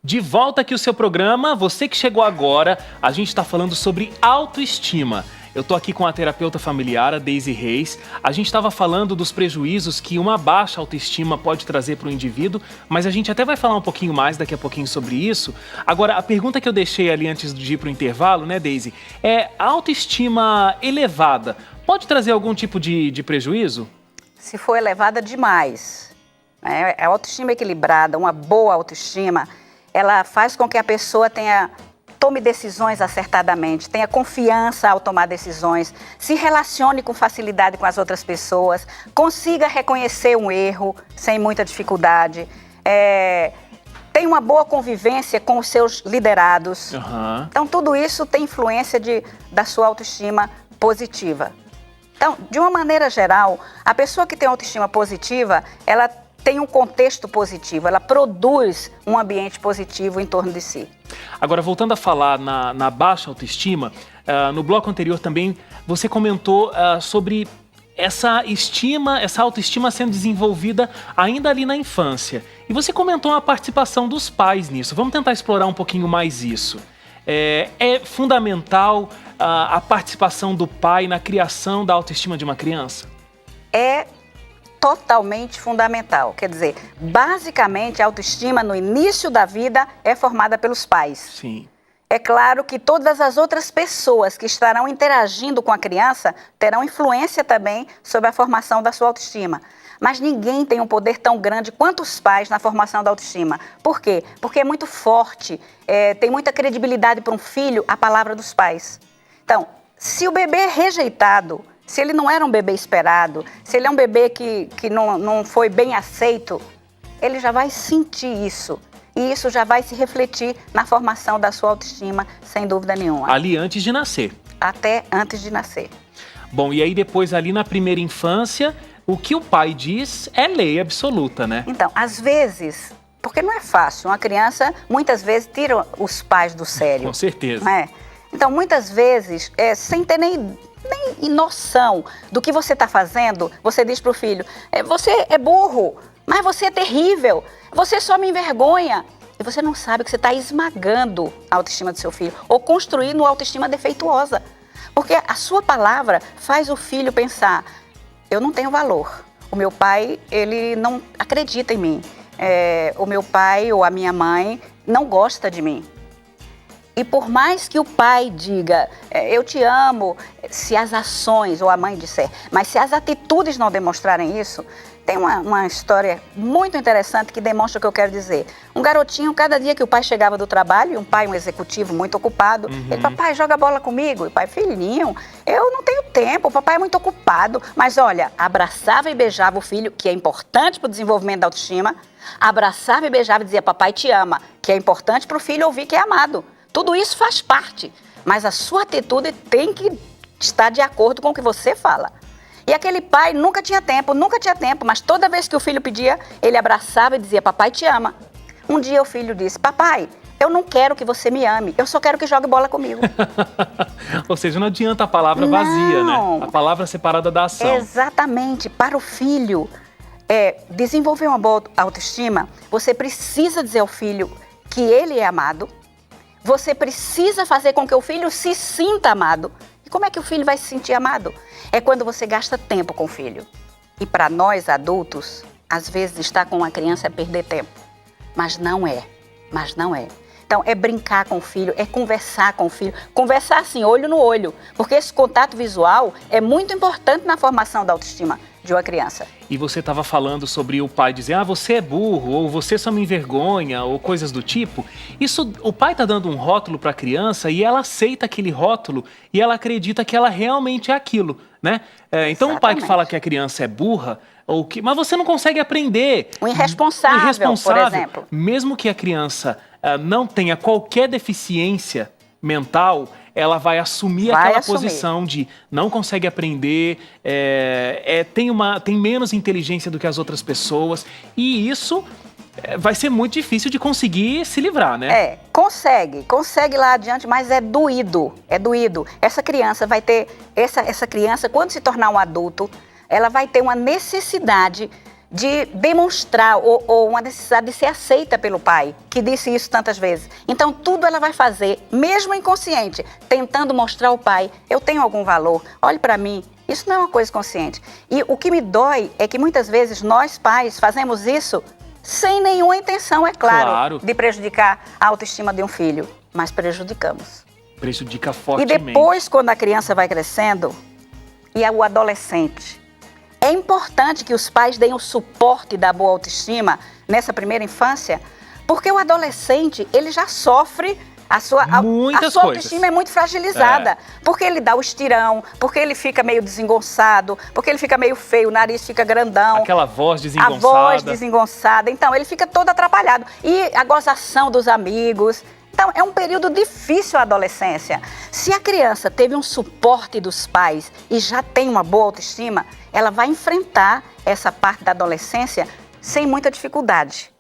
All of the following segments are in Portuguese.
De volta aqui o seu programa, você que chegou agora, a gente está falando sobre autoestima. Eu tô aqui com a terapeuta familiar, a Deise Reis. A gente estava falando dos prejuízos que uma baixa autoestima pode trazer para o indivíduo, mas a gente até vai falar um pouquinho mais daqui a pouquinho sobre isso. Agora, a pergunta que eu deixei ali antes de ir para o intervalo, né, Deise, é: a autoestima elevada pode trazer algum tipo de prejuízo? Se for elevada demais, né? A autoestima equilibrada, uma boa autoestima, ela faz com que a pessoa tome decisões acertadamente, tenha confiança ao tomar decisões, se relacione com facilidade com as outras pessoas, consiga reconhecer um erro sem muita dificuldade, tenha uma boa convivência com os seus liderados. Uhum. Então, tudo isso tem influência da sua autoestima positiva. Então, de uma maneira geral, a pessoa que tem autoestima positiva, ela tem um contexto positivo, ela produz um ambiente positivo em torno de si. Agora, voltando a falar na baixa autoestima, no bloco anterior também você comentou sobre essa autoestima sendo desenvolvida ainda ali na infância. E você comentou a participação dos pais nisso. Vamos tentar explorar um pouquinho mais isso. É fundamental a participação do pai na criação da autoestima de uma criança? É totalmente fundamental. Quer dizer, basicamente a autoestima no início da vida é formada pelos pais. Sim. É claro que todas as outras pessoas que estarão interagindo com a criança terão influência também sobre a formação da sua autoestima. Mas ninguém tem um poder tão grande quanto os pais na formação da autoestima. Por quê? Porque é muito forte, tem muita credibilidade para um filho a palavra dos pais. Então, se o bebê é rejeitado, se ele não era um bebê esperado, se ele é um bebê que não foi bem aceito, ele já vai sentir isso. E isso já vai se refletir na formação da sua autoestima, sem dúvida nenhuma. Ali antes de nascer. Até antes de nascer. Bom, e aí depois ali na primeira infância, o que o pai diz é lei absoluta, né? Então, às vezes, porque não é fácil, uma criança muitas vezes tira os pais do sério. Com certeza. Não é? Então, muitas vezes, sem ter nem noção do que você está fazendo, você diz para o filho: você é burro, mas você é terrível, você só me envergonha. E você não sabe que você está esmagando a autoestima do seu filho ou construindo uma autoestima defeituosa. Porque a sua palavra faz o filho pensar: eu não tenho valor, o meu pai, ele não acredita em mim, o meu pai ou a minha mãe não gosta de mim. E por mais que o pai diga: eu te amo, se as ações, ou a mãe disser, mas se as atitudes não demonstrarem isso, tem uma história muito interessante que demonstra o que eu quero dizer. Um garotinho, cada dia que o pai chegava do trabalho, um executivo muito ocupado, ele: papai, joga bola comigo. E o pai: filhinho, eu não tenho tempo, o papai é muito ocupado. Mas olha, abraçava e beijava o filho, que é importante para o desenvolvimento da autoestima, abraçava e beijava e dizia: papai te ama, que é importante para o filho ouvir que é amado. Tudo isso faz parte, mas a sua atitude tem que estar de acordo com o que você fala. E aquele pai nunca tinha tempo, mas toda vez que o filho pedia, ele abraçava e dizia: papai te ama. Um dia o filho disse: papai, eu não quero que você me ame, eu só quero que jogue bola comigo. Ou seja, não adianta a palavra vazia, né? A palavra separada da ação. Exatamente. Para o filho desenvolver uma boa autoestima, você precisa dizer ao filho que ele é amado. Você precisa fazer com que o filho se sinta amado. E como é que o filho vai se sentir amado? É quando você gasta tempo com o filho. E para nós adultos, às vezes estar com uma criança é perder tempo. Mas não é. Então, é brincar com o filho, é conversar com o filho. Conversar assim, olho no olho. Porque esse contato visual é muito importante na formação da autoestima de uma criança. E você estava falando sobre o pai dizer: você é burro, ou você só me envergonha, ou coisas do tipo. Isso, o pai está dando um rótulo para a criança e ela aceita aquele rótulo e ela acredita que ela realmente é aquilo, né? Então, o pai que fala que a criança é burra, mas você não consegue aprender. O irresponsável, por exemplo. Mesmo que a criança não tenha qualquer deficiência mental, ela vai assumir aquela posição de não consegue aprender, tem menos inteligência do que as outras pessoas, e isso vai ser muito difícil de conseguir se livrar, né? Consegue lá adiante, mas é doído. Essa criança vai ter, essa criança, quando se tornar um adulto, ela vai ter uma necessidade de demonstrar ou uma necessidade de ser aceita pelo pai, que disse isso tantas vezes. Então, tudo ela vai fazer, mesmo inconsciente, tentando mostrar ao pai, eu tenho algum valor, olhe para mim. Isso não é uma coisa consciente. E o que me dói é que muitas vezes nós, pais, fazemos isso sem nenhuma intenção, é claro, de prejudicar a autoestima de um filho, mas prejudicamos. Prejudica fortemente. E depois, quando a criança vai crescendo, e é o adolescente, é importante que os pais deem o suporte da boa autoestima nessa primeira infância, porque o adolescente, ele já sofre, a sua autoestima é muito fragilizada, porque ele dá o estirão, porque ele fica meio desengonçado, porque ele fica meio feio, o nariz fica grandão. Aquela voz desengonçada. A voz desengonçada, então ele fica todo atrapalhado. E a gozação dos amigos. Então, é um período difícil a adolescência. Se a criança teve um suporte dos pais e já tem uma boa autoestima, ela vai enfrentar essa parte da adolescência sem muita dificuldade.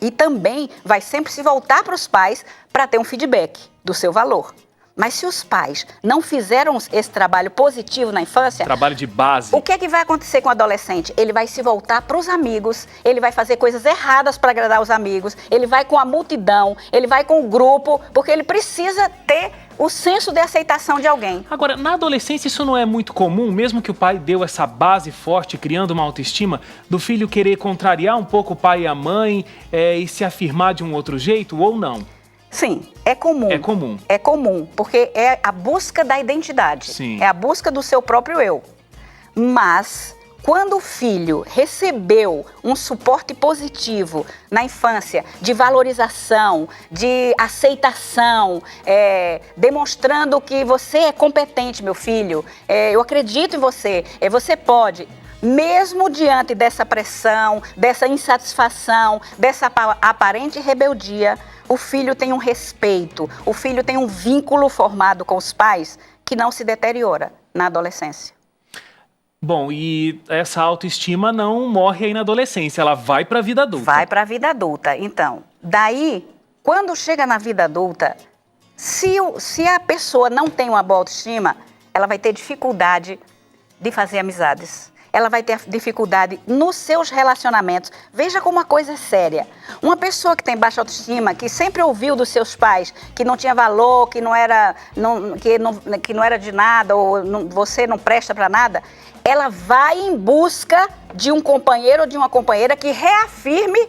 E também vai sempre se voltar para os pais para ter um feedback do seu valor. Mas se os pais não fizeram esse trabalho positivo na infância... Trabalho de base. O que é que vai acontecer com o adolescente? Ele vai se voltar para os amigos, ele vai fazer coisas erradas para agradar os amigos, ele vai com a multidão, ele vai com o grupo, porque ele precisa ter o senso de aceitação de alguém. Agora, na adolescência isso não é muito comum, mesmo que o pai deu essa base forte, criando uma autoestima, do filho querer contrariar um pouco o pai e a mãe e se afirmar de um outro jeito, ou não? Sim, é comum. É comum. É comum, porque é a busca da identidade. Sim. É a busca do seu próprio eu. Mas, quando o filho recebeu um suporte positivo na infância, de valorização, de aceitação, demonstrando que você é competente, meu filho, eu acredito em você, você pode... Mesmo diante dessa pressão, dessa insatisfação, dessa aparente rebeldia, o filho tem um respeito, o filho tem um vínculo formado com os pais que não se deteriora na adolescência. Bom, e essa autoestima não morre aí na adolescência, ela vai para a vida adulta. Vai para a vida adulta. Então, daí, quando chega na vida adulta, se a pessoa não tem uma boa autoestima, ela vai ter dificuldade de fazer amizades. Ela vai ter dificuldade nos seus relacionamentos. Veja como a coisa é séria. Uma pessoa que tem baixa autoestima, que sempre ouviu dos seus pais que não tinha valor, que não era de nada, ou você não presta para nada, ela vai em busca de um companheiro ou de uma companheira que reafirme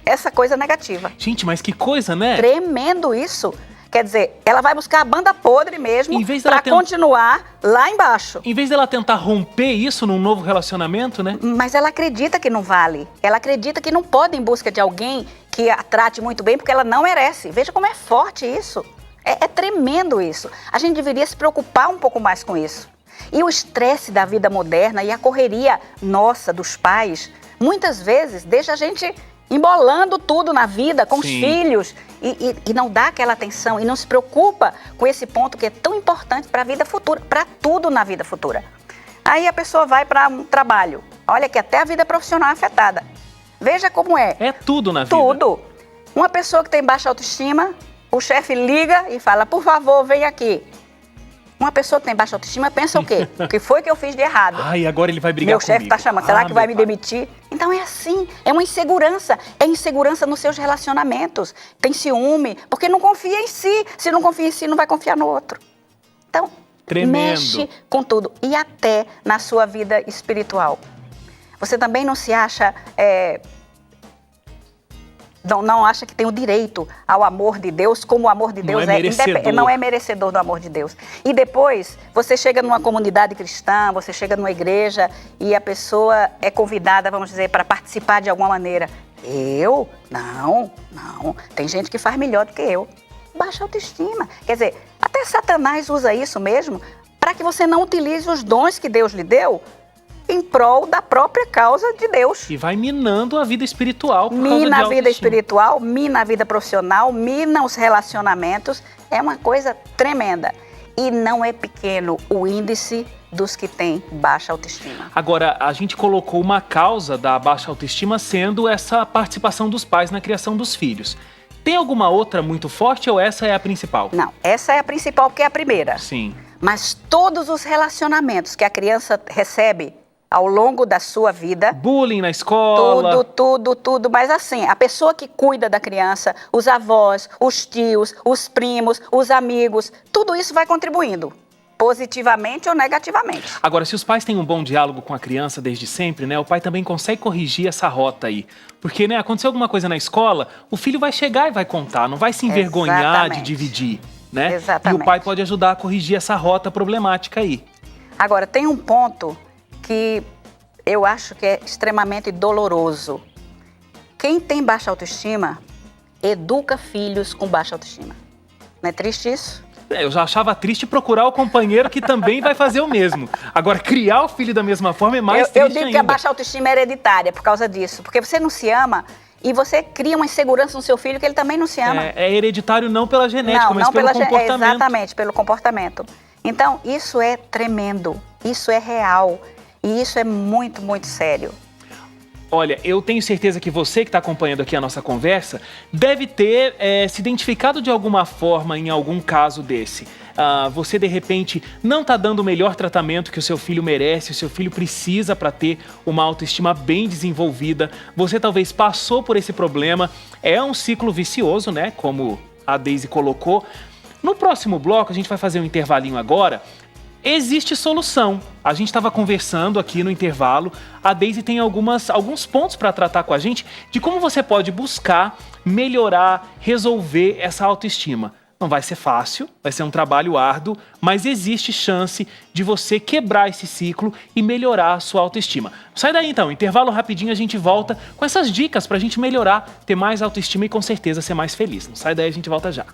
essa coisa negativa. Gente, mas que coisa, né? Tremendo isso. Quer dizer, ela vai buscar a banda podre mesmo para continuar lá embaixo. Em vez dela tentar romper isso num novo relacionamento, né? Mas ela acredita que não vale. Ela acredita que não pode ir em busca de alguém que a trate muito bem, porque ela não merece. Veja como é forte isso. É tremendo isso. A gente deveria se preocupar um pouco mais com isso. E o estresse da vida moderna e a correria nossa, dos pais, muitas vezes deixa a gente embolando tudo na vida, com os filhos, e não dá aquela atenção, e não se preocupa com esse ponto que é tão importante para a vida futura, para tudo na vida futura. Aí a pessoa vai para um trabalho, olha que até a vida profissional é afetada. Veja como é. É tudo na vida. Tudo. Uma pessoa que tem baixa autoestima, o chefe liga e fala, por favor, vem aqui. Uma pessoa que tem baixa autoestima pensa o quê? O que foi que eu fiz de errado? Ai, agora ele vai brigar comigo. Meu chefe está chamando, será que vai me demitir? Então é assim, é uma insegurança. É insegurança nos seus relacionamentos. Tem ciúme, porque não confia em si. Se não confia em si, não vai confiar no outro. Então, mexe com tudo. E até na sua vida espiritual. Você também não se acha... Não acha que tem o direito ao amor de Deus, como o amor de Deus não é merecedor do amor de Deus. E depois, você chega numa comunidade cristã, você chega numa igreja e a pessoa é convidada, vamos dizer, para participar de alguma maneira. Eu? Não. Tem gente que faz melhor do que eu. Baixa autoestima. Quer dizer, até Satanás usa isso mesmo para que você não utilize os dons que Deus lhe deu em prol da própria causa de Deus. E vai minando a vida espiritual. Mina a vida espiritual, mina a vida profissional, mina os relacionamentos. É uma coisa tremenda. E não é pequeno o índice dos que têm baixa autoestima. Agora, a gente colocou uma causa da baixa autoestima sendo essa participação dos pais na criação dos filhos. Tem alguma outra muito forte ou essa é a principal? Não, essa é a principal porque é a primeira. Sim. Mas todos os relacionamentos que a criança recebe ao longo da sua vida. Bullying na escola. Tudo. Mas assim, a pessoa que cuida da criança, os avós, os tios, os primos, os amigos, tudo isso vai contribuindo, positivamente ou negativamente. Agora, se os pais têm um bom diálogo com a criança desde sempre, né, o pai também consegue corrigir essa rota aí. Porque, né, aconteceu alguma coisa na escola, o filho vai chegar e vai contar, não vai se envergonhar Exatamente. de dividir, né? Exatamente. E o pai pode ajudar a corrigir essa rota problemática aí. Agora, tem um ponto que eu acho que é extremamente doloroso. Quem tem baixa autoestima, educa filhos com baixa autoestima. Não é triste isso? Eu já achava triste procurar o companheiro que também vai fazer o mesmo. Agora, criar o filho da mesma forma é mais triste Eu digo ainda. que a baixa autoestima é hereditária por causa disso. Porque você não se ama e você cria uma insegurança no seu filho que ele também não se ama. É hereditário não pela genética, mas pelo comportamento. Exatamente, pelo comportamento. Então, isso é tremendo, isso é real e isso é muito, muito sério. Olha, eu tenho certeza que você que está acompanhando aqui a nossa conversa deve ter se identificado de alguma forma em algum caso desse. Você, de repente, não está dando o melhor tratamento que o seu filho merece, o seu filho precisa para ter uma autoestima bem desenvolvida. Você talvez passou por esse problema. É um ciclo vicioso, né? Como a Daisy colocou. No próximo bloco, a gente vai fazer um intervalinho agora. Existe solução. A gente estava conversando aqui no intervalo, a Daisy tem alguns pontos para tratar com a gente de como você pode buscar, melhorar, resolver essa autoestima. Não vai ser fácil, vai ser um trabalho árduo, mas existe chance de você quebrar esse ciclo e melhorar a sua autoestima. Sai daí então, intervalo rapidinho, a gente volta com essas dicas para a gente melhorar, ter mais autoestima e com certeza ser mais feliz. Não sai daí, a gente volta já.